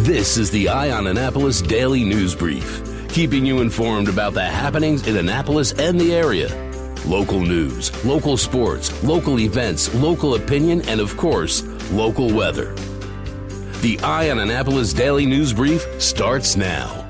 This is the Eye on Annapolis Daily News Brief, keeping you informed about the happenings in Annapolis and the area. Local news, local sports, local events, local opinion, and of course, local weather. The Eye on Annapolis Daily News Brief starts now.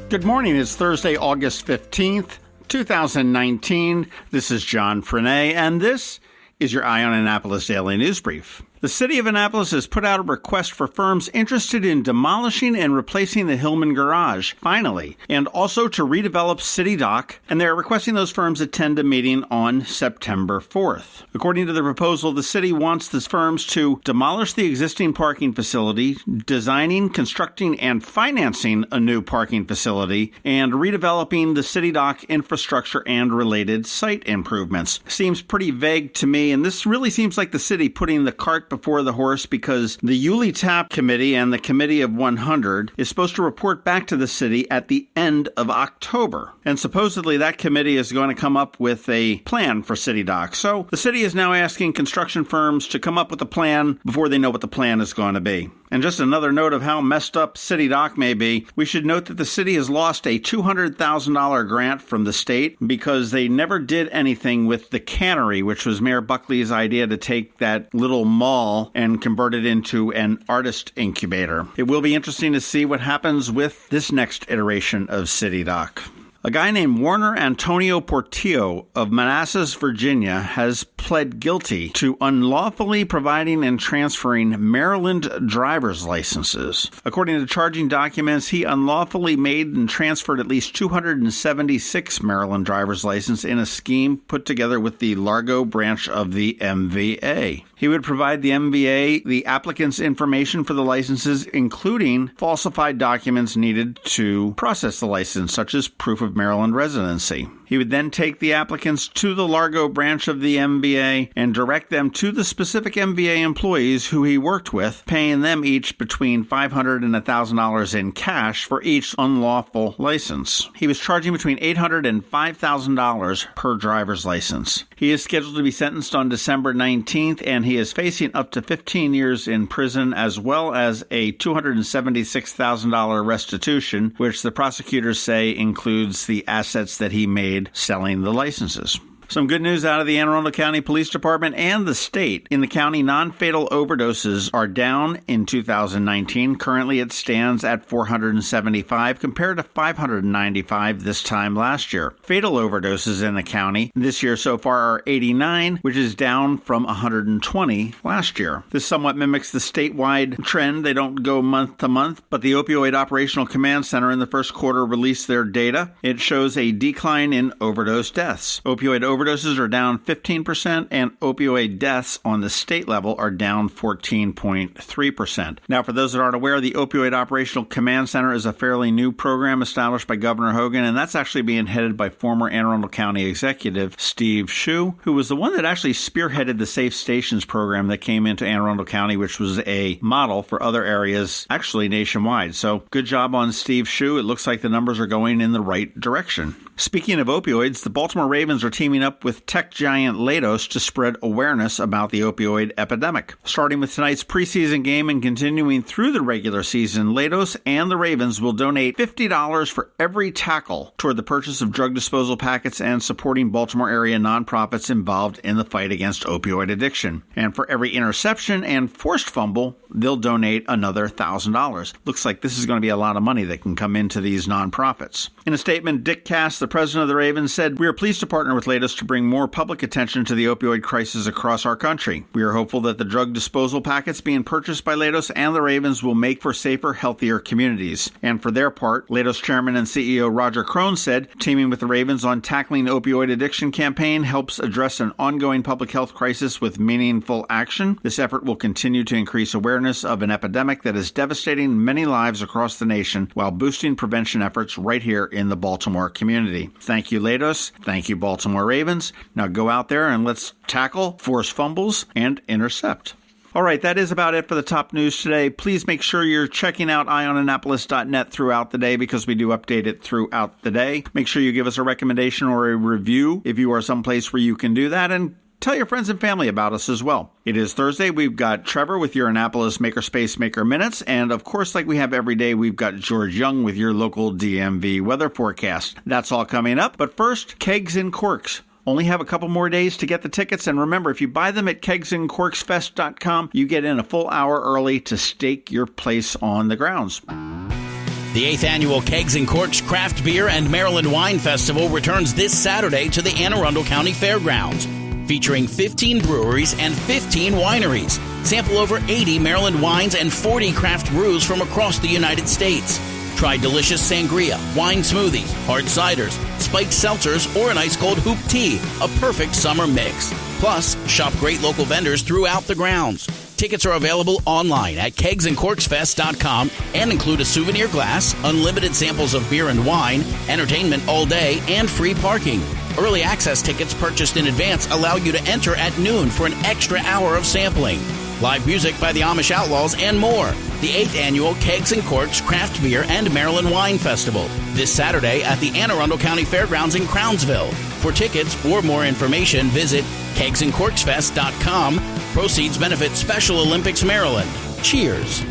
Good morning. It's Thursday, August 15th, 2019. This is John Frenaye, and this is your Eye on Annapolis Daily News Brief. The City of Annapolis has put out a request for firms interested in demolishing and replacing the Hillman Garage, finally, and also to redevelop City Dock, and they're requesting those firms attend a meeting on September 4th. According to the proposal, the city wants the firms to demolish the existing parking facility, designing, constructing, and financing a new parking facility, and redeveloping the City Dock infrastructure and related site improvements. Seems pretty vague to me, and this really seems like the city putting the cart before the horse, because the Yulee TAP Committee and the Committee of 100 is supposed to report back to the city at the end of October. And supposedly that committee is going to come up with a plan for City Dock. So the city is now asking construction firms to come up with a plan before they know what the plan is going to be. And just another note of how messed up City Dock may be, we should note that the city has lost a $200,000 grant from the state because they never did anything with the cannery, which was Mayor Buckley's idea to take that little mall and convert it into an artist incubator. It will be interesting to see what happens with this next iteration of City Dock. A guy named Warner Antonio Portillo of Manassas, Virginia, has pled guilty to unlawfully providing and transferring Maryland driver's licenses. According to charging documents, he unlawfully made and transferred at least 276 Maryland driver's licenses in a scheme put together with the Largo branch of the MVA. He would provide the MVA the applicant's information for the licenses, including falsified documents needed to process the license, such as proof of Maryland residency. He would then take the applicants to the Largo branch of the MVA and direct them to the specific MVA employees who he worked with, paying them each between $500 and $1,000 in cash for each unlawful license. He was charging between $800 and $5,000 per driver's license. He is scheduled to be sentenced on December 19th, and he is facing up to 15 years in prison, as well as a $276,000 restitution, which the prosecutors say includes the assets that he made selling the licenses. Some good news out of the Anne Arundel County Police Department and the state. In the county, non-fatal overdoses are down in 2019. Currently, it stands at 475 compared to 595 this time last year. Fatal overdoses in the county this year so far are 89, which is down from 120 last year. This somewhat mimics the statewide trend. They don't go month to month, but the Opioid Operational Command Center in the first quarter released their data. It shows a decline in overdose deaths. Opioid overdoses are down 15%, and opioid deaths on the state level are down 14.3%. Now, for those that aren't aware, the Opioid Operational Command Center is a fairly new program established by Governor Hogan, and that's actually being headed by former Anne Arundel County Executive Steve Shue, who was the one that actually spearheaded the Safe Stations program that came into Anne Arundel County, which was a model for other areas, actually nationwide. So good job on Steve Shue. It looks like the numbers are going in the right direction. Speaking of opioids, the Baltimore Ravens are teaming up with tech giant Leidos to spread awareness about the opioid epidemic. Starting with tonight's preseason game and continuing through the regular season, Leidos and the Ravens will donate $50 for every tackle toward the purchase of drug disposal packets and supporting Baltimore area nonprofits involved in the fight against opioid addiction. And for every interception and forced fumble, they'll donate another $1,000. Looks like this is going to be a lot of money that can come into these nonprofits. In a statement, Dick Cass, the president of the Ravens, said, "We are pleased to partner with Leidos to bring more public attention to the opioid crisis across our country. We are hopeful that the drug disposal packets being purchased by Leidos and the Ravens will make for safer, healthier communities." And for their part, Leidos chairman and CEO Roger Crone said, "Teaming with the Ravens on tackling the opioid addiction campaign helps address an ongoing public health crisis with meaningful action. This effort will continue to increase awareness of an epidemic that is devastating many lives across the nation while boosting prevention efforts right here in the Baltimore community." Thank you, Leidos. Thank you, Baltimore Ravens. Now go out there and let's tackle, force fumbles, and intercept. All right, that is about it for the top news today. Please make sure you're checking out eyeonannapolis.net throughout the day because we do update it throughout the day. Make sure you give us a recommendation or a review if you are someplace where you can do that, and Tell your friends and family about us as well. It is Thursday. We've got Trevor with your Annapolis Makerspace Maker Minutes. And of course, like we have every day, we've got George Young with your local DMV weather forecast. That's all coming up. But first, Kegs and Corks. Only have a couple more days to get the tickets. And remember, if you buy them at kegsandcorksfest.com, you get in a full hour early to stake your place on the grounds. The 8th Annual Kegs and Corks Craft Beer and Maryland Wine Festival returns this Saturday to the Anne Arundel County Fairgrounds, featuring 15 breweries and 15 wineries. Sample over 80 Maryland wines and 40 craft brews from across the United States. Try delicious sangria, wine smoothies, hard ciders, spiked seltzers, or an ice-cold hoop tea, a perfect summer mix. Plus, shop great local vendors throughout the grounds. Tickets are available online at kegsandcorksfest.com and include a souvenir glass, unlimited samples of beer and wine, entertainment all day, and free parking. Early access tickets purchased in advance allow you to enter at noon for an extra hour of sampling. Live music by the Amish Outlaws and more. The 8th Annual Kegs and Corks Craft Beer and Maryland Wine Festival. This Saturday at the Anne Arundel County Fairgrounds in Crownsville. For tickets or more information, visit kegsandcorksfest.com. Proceeds benefit Special Olympics Maryland. Cheers.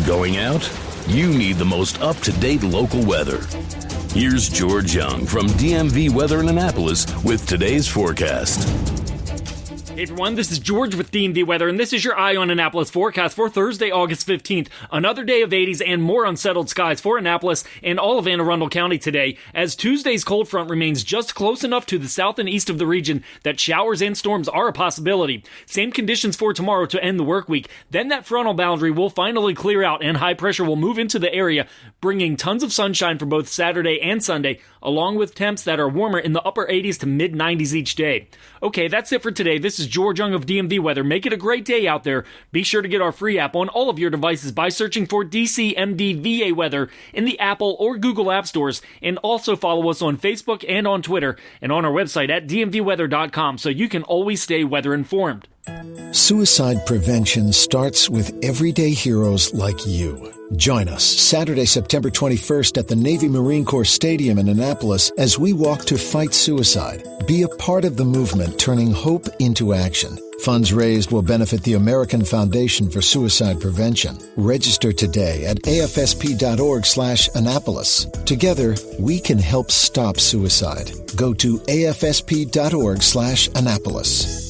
Going out? You need the most up-to-date local weather. Here's George Young from DMV Weather in Annapolis with today's forecast. Hey everyone, this is George with DMV Weather, and this is your Eye on Annapolis forecast for Thursday, August 15th. Another day of 80s and more unsettled skies for Annapolis and all of Anne Arundel County today, as Tuesday's cold front remains just close enough to the south and east of the region that showers and storms are a possibility. Same conditions for tomorrow to end the work week. Then that frontal boundary will finally clear out and high pressure will move into the area, bringing tons of sunshine for both Saturday and Sunday, along with temps that are warmer in the upper 80s to mid 90s each day. Okay, that's it for today. This is George Young of DMV Weather. Make it a great day out there. Be sure to get our free app on all of your devices by searching for DCMDVA Weather in the Apple or Google App Stores, and also follow us on Facebook and on Twitter and on our website at dmvweather.com so you can always stay weather informed. Suicide prevention starts with everyday heroes like you. Join us Saturday, September 21st at the Navy Marine Corps Stadium in Annapolis as we walk to fight suicide. Be a part of the movement turning hope into action. Funds raised will benefit the American Foundation for Suicide Prevention. Register today at afsp.org/Annapolis. Together, we can help stop suicide. Go to afsp.org/Annapolis.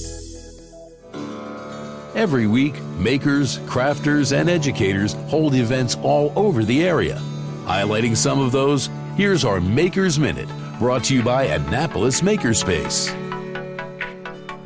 Every week, makers, crafters, and educators hold events all over the area. Highlighting some of those, here's our Maker's Minute, brought to you by Annapolis Makerspace.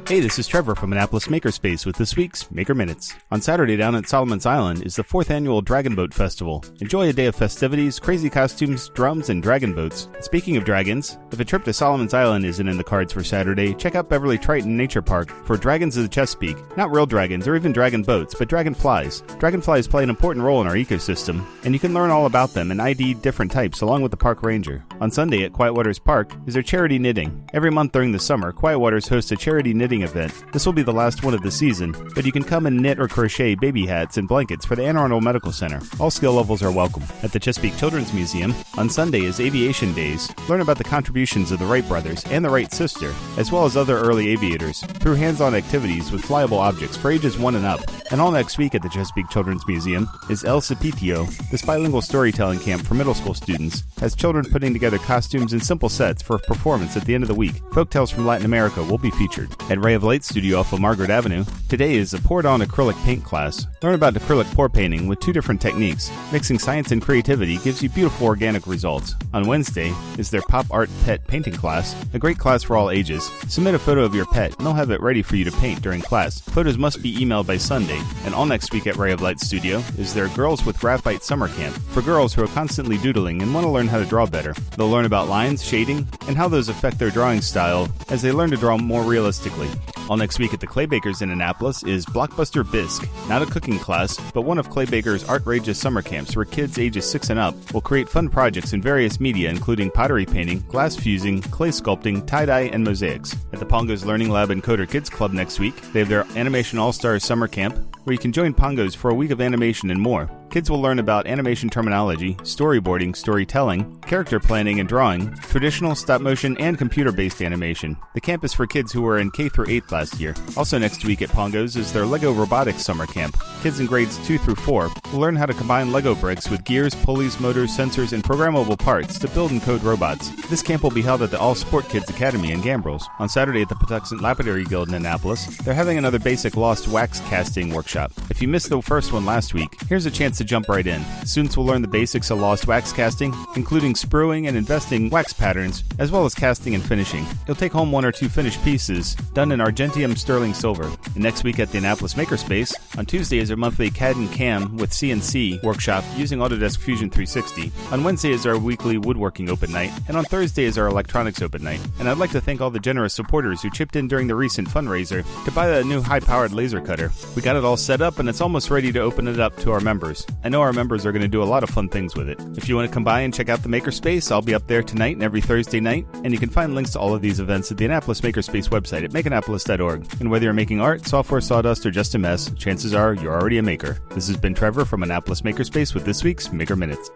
Hey, this is Trevor from Annapolis Makerspace with this week's Maker Minutes. On Saturday down at Solomon's Island is the 4th Annual Dragon Boat Festival. Enjoy a day of festivities, crazy costumes, drums, and dragon boats. Speaking of dragons, if a trip to Solomon's Island isn't in the cards for Saturday, check out Beverly Triton Nature Park for Dragons of the Chesapeake. Not real dragons or even dragon boats, but dragonflies. Dragonflies play an important role in our ecosystem, and you can learn all about them and ID different types along with the park ranger. On Sunday at Quiet Waters Park is their charity knitting. Every month during the summer, Quiet Waters hosts a charity knitting event. This will be the last one of the season, but you can come and knit or crochet baby hats and blankets for the Anne Arundel Medical Center. All skill levels are welcome. At the Chesapeake Children's Museum, on Sunday is Aviation Days. Learn about the contributions of the Wright brothers and the Wright sister, as well as other early aviators, through hands-on activities with flyable objects for ages 1 and up. And all next week at the Chesapeake Children's Museum is El Sapitio. This bilingual storytelling camp for middle school students has children putting together costumes in simple sets for a performance at the end of the week. Folktales from Latin America will be featured. At Ray of Light Studio off of Margaret Avenue, today is a poured-on acrylic paint class. Learn about acrylic pour painting with 2 different techniques. Mixing science and creativity gives you beautiful organic results. On Wednesday is their pop art pet painting class, a great class for all ages. Submit a photo of your pet and they'll have it ready for you to paint during class. Photos must be emailed by Sunday. And all next week at Ray of Light Studio is their Girls with Graphite Summer Camp for girls who are constantly doodling and want to learn how to draw better. They'll learn about lines, shading, and how those affect their drawing style as they learn to draw more realistically. All next week at the Clay Bakers in Annapolis is Blockbuster Bisque, not a cooking class, but one of Clay Baker's Art-Rageous summer camps where kids ages 6 and up will create fun projects in various media including pottery painting, glass fusing, clay sculpting, tie-dye, and mosaics. At the Pongo's Learning Lab and Coder Kids Club next week, they have their Animation All-Stars Summer Camp, where you can join Pongos for a week of animation and more. Kids will learn about animation terminology, storyboarding, storytelling, character planning and drawing, traditional stop-motion and computer-based animation. The camp is for kids who were in K through 8th last year. Also next week at Pongo's is their Lego Robotics Summer Camp. Kids in grades 2 through 4 will learn how to combine Lego bricks with gears, pulleys, motors, sensors, and programmable parts to build and code robots. This camp will be held at the All Sport Kids Academy in Gambrels. On Saturday at the Patuxent Lapidary Guild in Annapolis, they're having another basic lost wax casting workshop. If you missed the first one last week, here's a chance to jump right in. Students will learn the basics of lost wax casting, including spruing and investing wax patterns, as well as casting and finishing. You'll take home 1 or 2 finished pieces, done in Argentium sterling silver. And next week at the Annapolis Makerspace, on Tuesday is our monthly CAD and CAM with CNC workshop using Autodesk Fusion 360. On Wednesday is our weekly woodworking open night, and on Thursday is our electronics open night. And I'd like to thank all the generous supporters who chipped in during the recent fundraiser to buy the new high-powered laser cutter. We got it all set up and it's almost ready to open it up to our members. I know our members are going to do a lot of fun things with it. If you want to come by and check out the Makerspace, I'll be up there tonight and every Thursday night, and you can find links to all of these events at the Annapolis Makerspace website at makeannapolis.org. And whether you're making art, software, sawdust, or just a mess, chances are you're already a maker. This has been Trevor from Annapolis Makerspace with this week's Maker Minutes.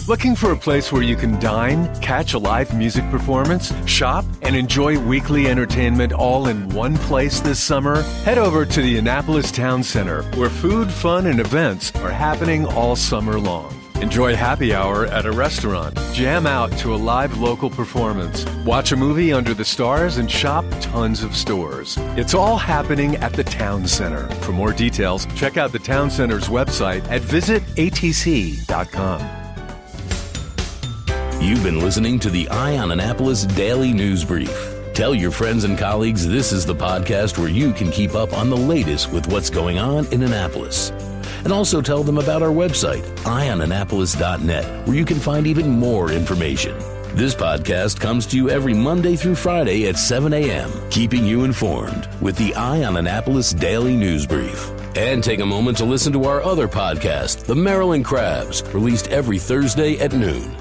Looking for a place where you can dine, catch a live music performance, shop, and enjoy weekly entertainment all in one place this summer? Head over to the Annapolis Town Center, where food, fun, and events are happening all summer long. Enjoy happy hour at a restaurant, jam out to a live local performance, watch a movie under the stars, and shop tons of stores. It's all happening at the Town Center. For more details, check out the Town Center's website at visitatc.com. You've been listening to the Eye on Annapolis Daily News Brief. Tell your friends and colleagues this is the podcast where you can keep up on the latest with what's going on in Annapolis. And also tell them about our website, eyeonannapolis.net, where you can find even more information. This podcast comes to you every Monday through Friday at 7 a.m., keeping you informed with the Eye on Annapolis Daily News Brief. And take a moment to listen to our other podcast, The Maryland Crabs, released every Thursday at noon.